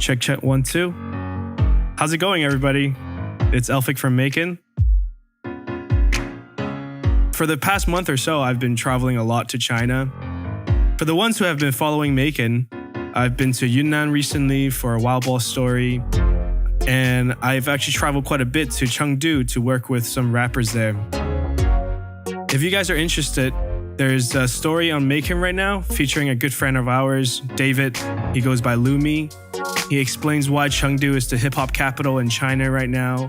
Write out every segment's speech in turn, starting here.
Check, check, 1, 2. How's it going, everybody? It's Elphick from MAEKAN. For the past month or so, I've been traveling a lot to China. For the ones who have been following MAEKAN, I've been to Yunan recently for a Wildball story, and I've actually traveled quite a bit to Chengdu to work with some rappers there. If you guys are interested, there's a story on MAEKAN right now featuring a good friend of ours, David. He goes by Lumi. He explains why Chengdu is the hip-hop capital in China right now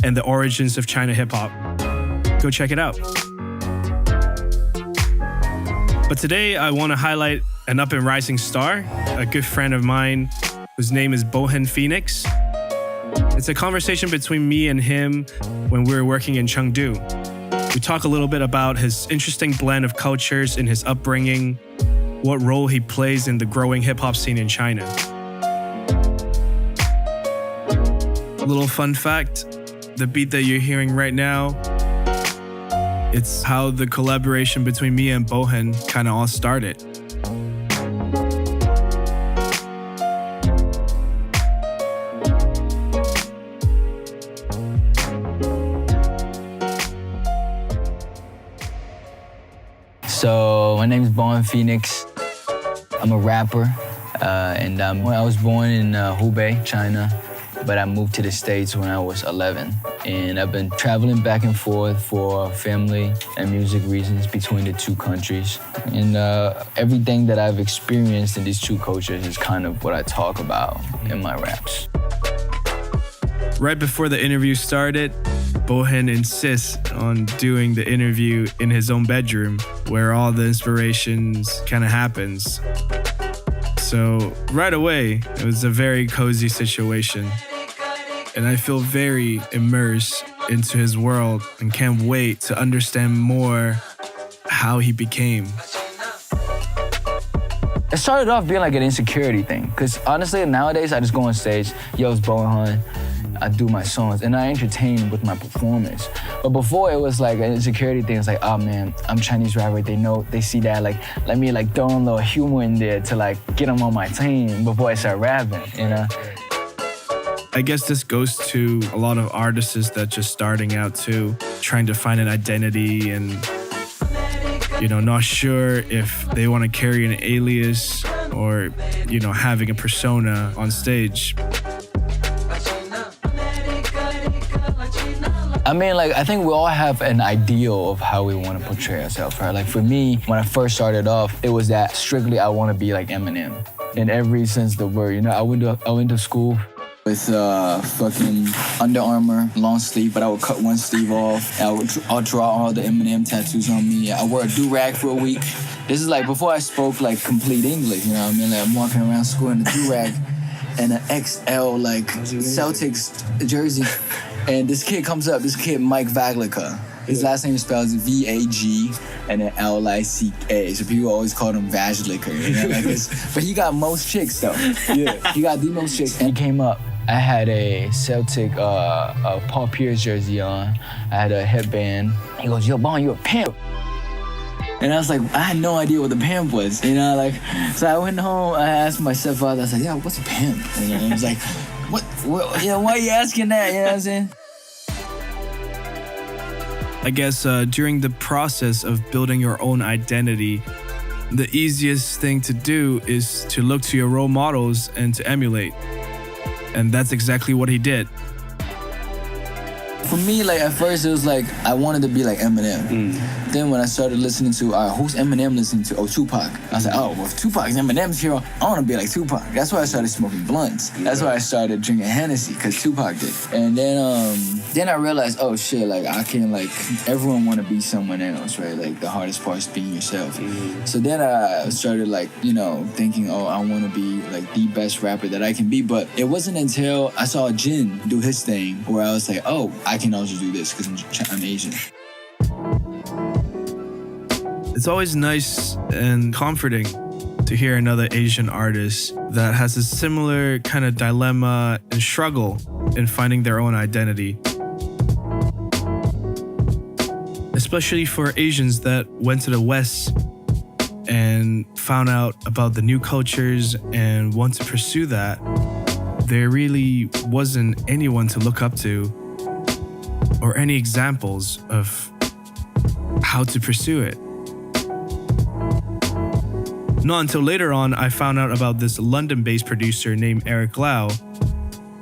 and the origins of China hip-hop. Go check it out. But today I want to highlight an up-and-rising star, a good friend of mine whose name is Bohan Phoenix. It's a conversation between me and him when we were working in Chengdu. We talk a little bit about his interesting blend of cultures in his upbringing, what role he plays in the growing hip-hop scene in China. A little fun fact, the beat that you're hearing right now, it's how the collaboration between me and Bohan kind of all started. So my name is Bohan Phoenix. I'm a rapper, and I was born in Hubei, China, but I moved to the States when I was 11. And I've been traveling back and forth for family and music reasons between the two countries. And everything that I've experienced in these two cultures is kind of what I talk about in my raps. Right before the interview started, Bohan insists on doing the interview in his own bedroom, where all the inspirations kind of happens. So right away, it was a very cozy situation. And I feel very immersed into his world and can't wait to understand more how he became. It started off being like an insecurity thing, because honestly, nowadays I just go on stage, yo, it's Bohan, I do my songs, and I entertain with my performance. But before, it was like an insecurity thing. It's like, oh man, I'm Chinese rapper, they see that, like, let me like throw a little humor in there to like get them on my team before I start rapping, you know? I guess this goes to a lot of artists that just starting out too, trying to find an identity and, not sure if they want to carry an alias or, having a persona on stage. I mean, like, I think we all have an ideal of how we want to portray ourselves, right? Like, for me, when I first started off, it was that strictly I want to be like Eminem in every sense of the word. I went to school with fucking Under Armour, long sleeve, but I would cut one sleeve off. I'll draw all the Eminem tattoos on me. I wore a do-rag for a week. This is like before I spoke like complete English, you know what I mean? Like, I'm walking around school in a do-rag and an XL like Celtics jersey. And this kid comes up, Mike Vaglica. His last name spells V-A-G and then L-I-C-A. So people always call him Vajlicker. But he got most chicks though. Yeah. He got the most chicks. And he came up. I had a Celtic Paul Pierce jersey on. I had a headband. He goes, yo, Bohan, you a pimp. And I was like, I had no idea what the pimp was, So I went home, I asked my stepfather, I was like, yeah, what's a pimp? And he was like, what, why are you asking that? You know what I'm saying? I guess during the process of building your own identity, the easiest thing to do is to look to your role models and to emulate. And that's exactly what he did. For me, like, at first it was like, I wanted to be like Eminem. Then when I started listening to, who's Eminem listening to? Oh, Tupac. I was like, oh, well, if Tupac's Eminem's hero, I want to be like Tupac. That's why I started smoking blunts. That's why I started drinking Hennessy, because Tupac did. And then I realized, oh shit, like, I can, like, everyone want to be someone else, right? Like, the hardest part is being yourself. So then I started, like, thinking, oh, I want to be, like, the best rapper that I can be. But it wasn't until I saw Jin do his thing where I was like, oh, I can also do this because I'm Asian. It's always nice and comforting to hear another Asian artist that has a similar kind of dilemma and struggle in finding their own identity. Especially for Asians that went to the West and found out about the new cultures and want to pursue that. there really wasn't anyone to look up to or any examples of how to pursue it. Not until later on, I found out about this London-based producer named Eric Lau,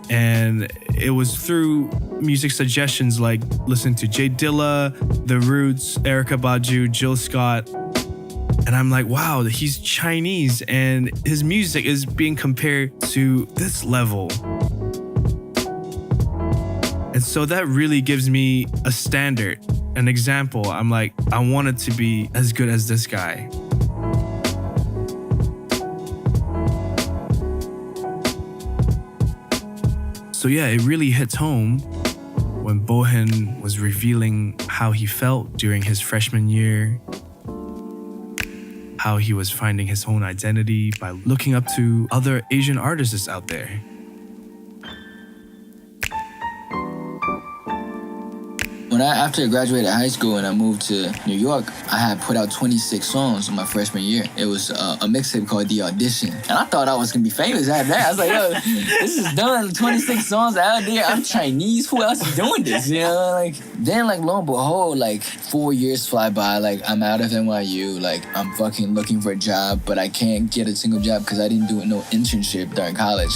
and it was through music suggestions like listening to Jay Dilla, The Roots, Erykah Badu, Jill Scott, and I'm like, wow, he's Chinese and his music is being compared to this level. And so that really gives me a standard, an example. I'm like, I wanted to be as good as this guy. So yeah, it really hits home when Bohan was revealing how he felt during his freshman year, how he was finding his own identity by looking up to other Asian artists out there. After I graduated high school and I moved to New York, I had put out 26 songs in my freshman year. It was a mixtape called The Audition. And I thought I was going to be famous after that. I was like, yo, this is done. 26 songs out there. I'm Chinese. Who else is doing this? You know, then lo and behold, 4 years fly by. I'm out of NYU. I'm fucking looking for a job, but I can't get a single job because I didn't do no internship during college.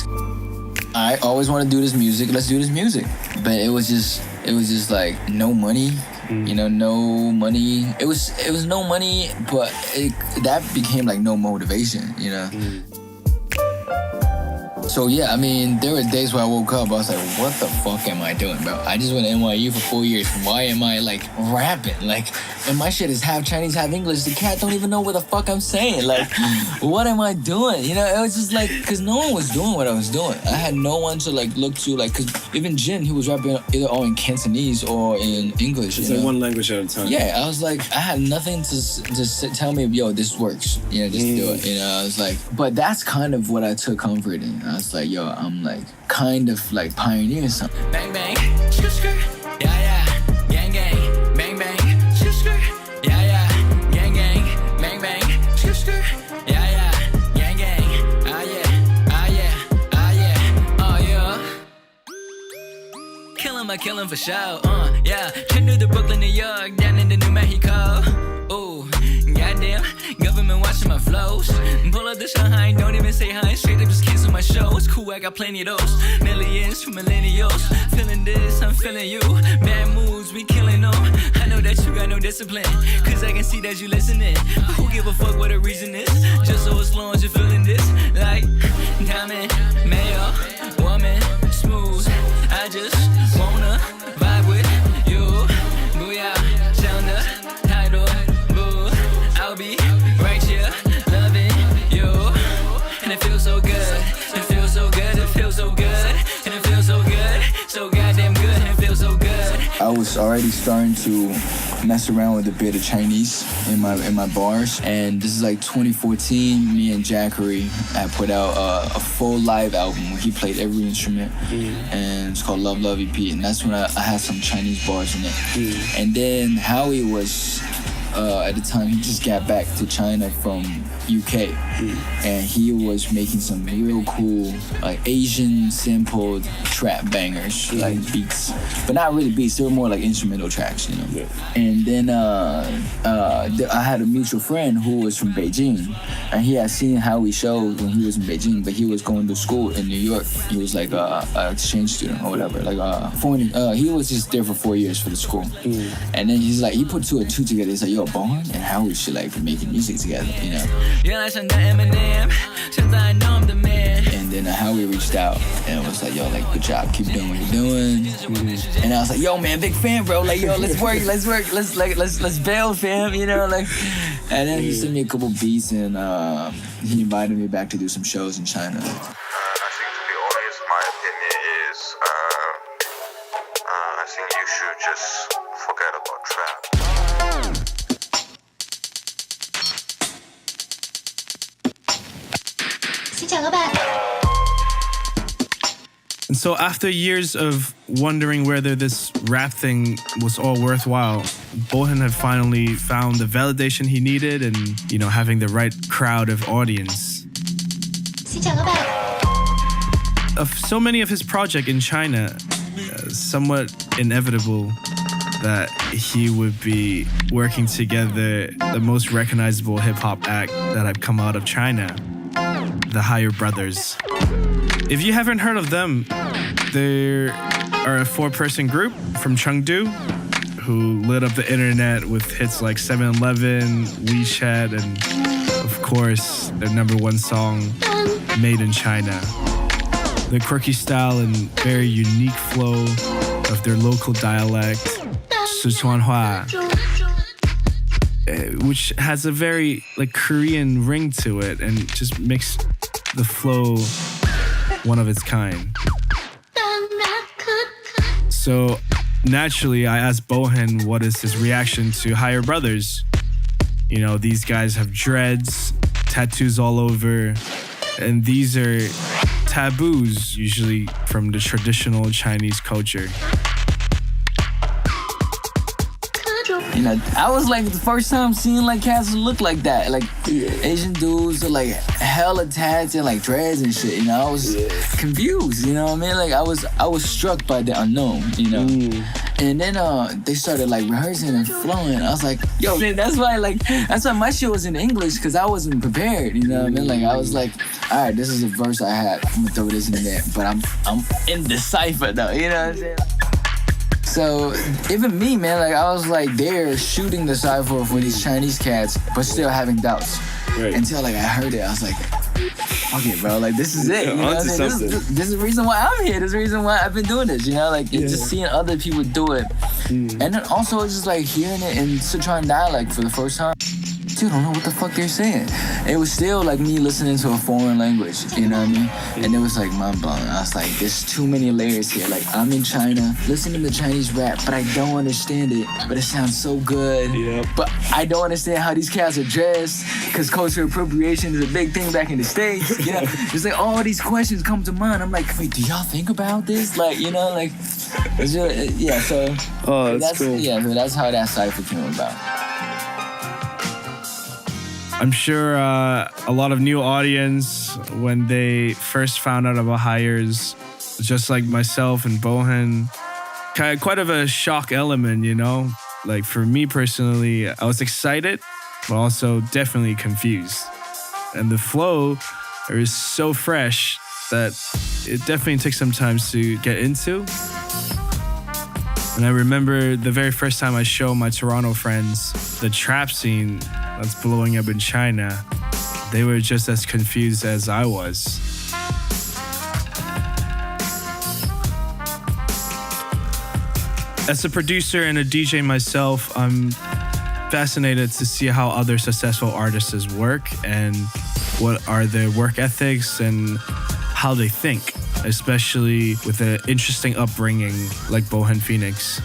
I always want to do this music. Let's do this music. But it was just no money, no money. It was no money, but that became no motivation, So yeah, I mean, there were days where I woke up, I was like, what the fuck am I doing, bro? I just went to NYU for 4 years. Why am I rapping? And my shit is half Chinese, half English. The cat don't even know what the fuck I'm saying. What am I doing? It was just cause no one was doing what I was doing. I had no one to look to, cause even Jin, he was rapping either all in Cantonese or in English. It's one language at a time. Yeah, I was I had nothing to just tell me, yo, this works. Just do it. I was but that's kind of what I took comfort in. I was yo, I'm kind of pioneering something. Bang bang, skirt skirt, yeah yeah, gang gang, bang bang, skirt skirt, yeah yeah, gang gang, bang bang, skirt skirt, yeah yeah, gang gang, ah yeah, ah yeah, ah yeah, oh yeah. Killing for show, yeah. Chengdu to Brooklyn, New York, down into New Mexico. Ooh, goddamn, government watching my flows. Pull up to Shanghai, don't even say hi. Straight up just cancel my show. It's cool, I got plenty of those. Millions for millennials. Feeling this, I'm feeling you. Bad moves, we killing them. I know that you got no discipline, cause I can see that you listening. Who give a fuck what the reason is? Just so as long as you're feeling this. Diamond, male, woman, smooth. I just wanna vibe with you. Booyah, sound the title, boo. I'll be right here, loving you. And it feels so good, it feels so good, it feels so good. And it feels so good, so goddamn good, and it feels so good. I was already starting to mess around with a bit of Chinese in my bars. And this is 2014, me and Jackery had put out a full live album where he played every instrument. And it's called Love Love EP. And that's when I had some Chinese bars in it. And then Howie was, at the time, he just got back to China from UK. And he was making some real cool Asian sampled trap bangers, beats, but not really beats. They were more instrumental tracks, Yeah. And then I had a mutual friend who was from Beijing, and he had seen Howie show when he was in Beijing, but he was going to school in New York. He was an exchange student or whatever, foreign. He was just there for 4 years for the school. And then he's he put two and two together. He's yo, Bohan and Howie should be making music together, Eminem, since I know I'm the man. And then Howie reached out and was yo, good job, keep doing what you're doing. And I was yo, man, big fan, bro. Yo, let's work, let's build, fam. And then he sent me a couple beats, and he invited me back to do some shows in China. I think, to be honest, my opinion is, I think you should just forget about trap. And so after years of wondering whether this rap thing was all worthwhile, Bohan had finally found the validation he needed and, having the right crowd of audience. of so many of his projects in China, somewhat inevitable that he would be working together the most recognizable hip-hop act that had come out of China, the Higher Brothers. If you haven't heard of them, they are a 4-person group from Chengdu who lit up the internet with hits like 7-Eleven, WeChat, and of course, their number one song, Made in China. The quirky style and very unique flow of their local dialect, Sichuanhua, which has a very like Korean ring to it and just makes the flow one of its kind. So naturally, I asked Bohan what is his reaction to Higher Brothers. You know, these guys have dreads, tattoos all over, and these are taboos usually from the traditional Chinese culture. You know, I was like the first time seeing like cats who look like that. Like Asian dudes are like hella tats and like dreads and shit. You know, I was confused. You know what I mean? Like I was struck by the unknown. You know, and then they started like rehearsing and flowing. I was like, yo, man, that's why my shit was in English because I wasn't prepared. You know what I mean? Like I was like, all right, this is a verse I had. I'm gonna throw this in there, but I'm in the cipher though. You know what I'm saying? So even me, man, like I was like there shooting the cipher for these Chinese cats, but still having doubts. Right. Until like I heard it, I was like, okay, bro, like this is it. You know what I'm saying? This is the reason why I'm here. This is the reason why I've been doing this. You know, like it's just seeing other people do it, and then also it's just like hearing it in Sichuan dialect for the first time. Dude, I don't know what the fuck they're saying. It was still like me listening to a foreign language, you know what I mean? And it was like mind blowing. I was like, there's too many layers here. Like I'm in China, listening to Chinese rap, but I don't understand it. But it sounds so good. Yep. But I don't understand how these cats are dressed, because cultural appropriation is a big thing back in the States. You know, it's like all these questions come to mind. I'm like, wait, do y'all think about this? Like, you know, like, it's really, yeah. So that's cool. Yeah, so that's how that cipher came about. I'm sure a lot of new audience, when they first found out about Hires, just like myself and Bohan, quite of a shock element, you know? Like for me personally, I was excited, but also definitely confused. And the flow is so fresh that it definitely takes some time to get into. And I remember the very first time I showed my Toronto friends the trap scene that's blowing up in China, they were just as confused as I was. As a producer and a DJ myself, I'm fascinated to see how other successful artists work and what are their work ethics and how they think, especially with an interesting upbringing like Bohan Phoenix.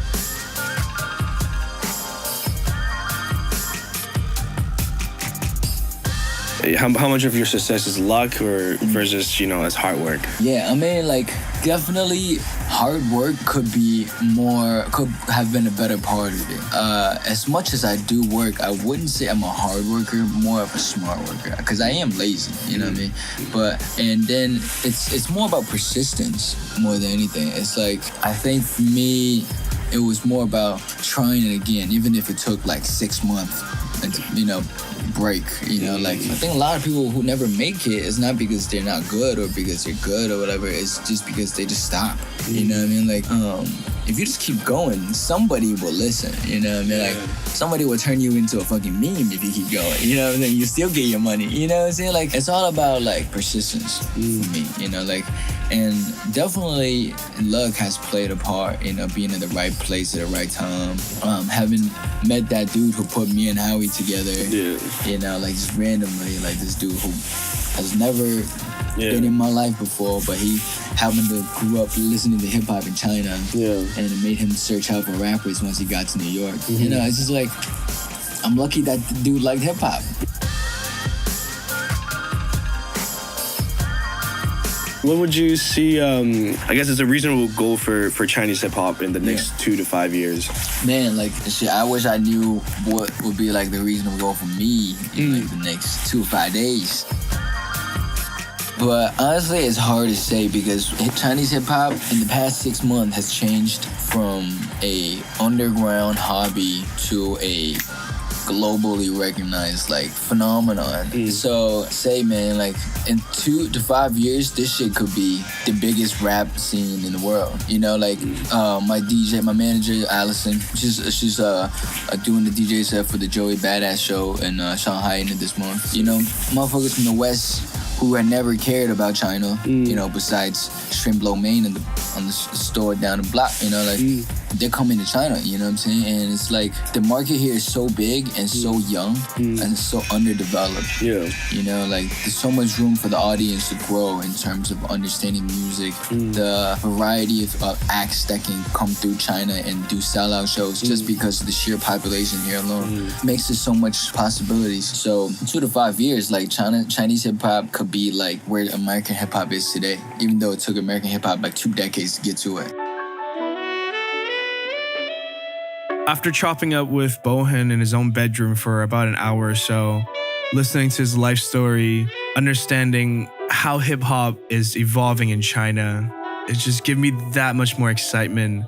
How much of your success is luck or versus, you know, as hard work? Yeah, I mean, like, definitely hard work could have been a better part of it. As much as I do work, I wouldn't say I'm a hard worker, more of a smart worker, because I am lazy, you know what I mean? And then it's more about persistence more than anything. It's like, I think for me, it was more about trying it again, even if it took like 6 months, you know, break, you know, like I think a lot of people who never make it, it's not because they're not good or because they're good or whatever, it's just because they just stop, you know what I mean? Like, if you just keep going, somebody will listen, you know what I mean? Like, somebody will turn you into a fucking meme if you keep going, you know what I mean? You still get your money, you know what I'm saying? Like, it's all about like persistence for me, you know, like, and definitely luck has played a part, you know, being in the right place at the right time, having met that dude who put me and Howie together, you know, like just randomly, like this dude who has never been in my life before, but he happened to grew up listening to hip hop in China, and it made him search out for rappers once he got to New York. You know, it's just like, I'm lucky that the dude liked hip hop. What would you see, I guess it's a reasonable goal for Chinese hip-hop in the next 2 to 5 years? Man, like, shit, I wish I knew what would be, like, the reasonable goal for me in, like, the next 2 or 5 days. But honestly, it's hard to say because Chinese hip hop in the past 6 months has changed from a underground hobby to a globally recognized like phenomenon. So say man, like in 2 to 5 years, this shit could be the biggest rap scene in the world. You know, like my DJ, my manager Allison, she's doing the DJ set for the Joey Badass show in Shanghai in this month. You know, motherfuckers from the West who had never cared about China, you know, besides Shrimp Lo Mein on the store down the block, you know, like they're coming to China, you know what I'm saying? And it's like the market here is so big and so young and so underdeveloped. Yeah. You know, like there's so much room for the audience to grow in terms of understanding music, the variety of acts that can come through China and do sellout shows just because of the sheer population here alone. Makes it so much possibilities. So 2 to 5 years, like Chinese hip hop could be like where American hip hop is today, even though it took American hip hop like 2 decades to get to it. After chopping up with Bohan in his own bedroom for about an hour or so, listening to his life story, understanding how hip hop is evolving in China, it just gave me that much more excitement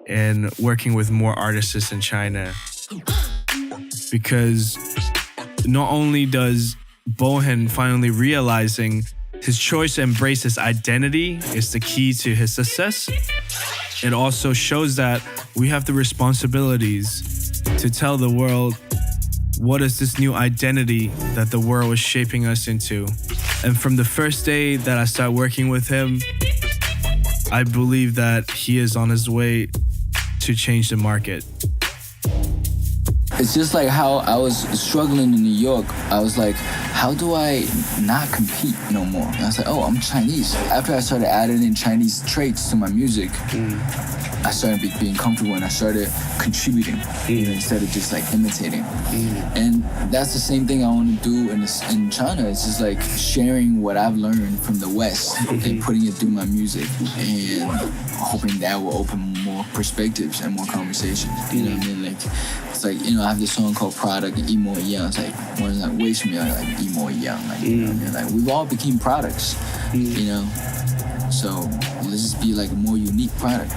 in working with more artists in China. Because not only does Bohan finally realizing his choice to embrace his identity is the key to his success, it also shows that we have the responsibilities to tell the world what is this new identity that the world is shaping us into. And from the first day that I started working with him, I believe that he is on his way to change the market. It's just like how I was struggling in New York. I was like, how do I not compete no more? And I was like, oh, I'm Chinese. After I started adding in Chinese traits to my music, I started being comfortable and I started contributing instead of just like imitating. And that's the same thing I want to do in China. It's just like sharing what I've learned from the West and putting it through my music and hoping that will open more perspectives and more conversations. You know what I mean? Like, it's like, you know, I have this song called Product and Emo Young. It's like, one's like, wait for me, like Emo Young. Like, you know what I mean? Like, we've all become products, you know? So let's just be like a more unique product.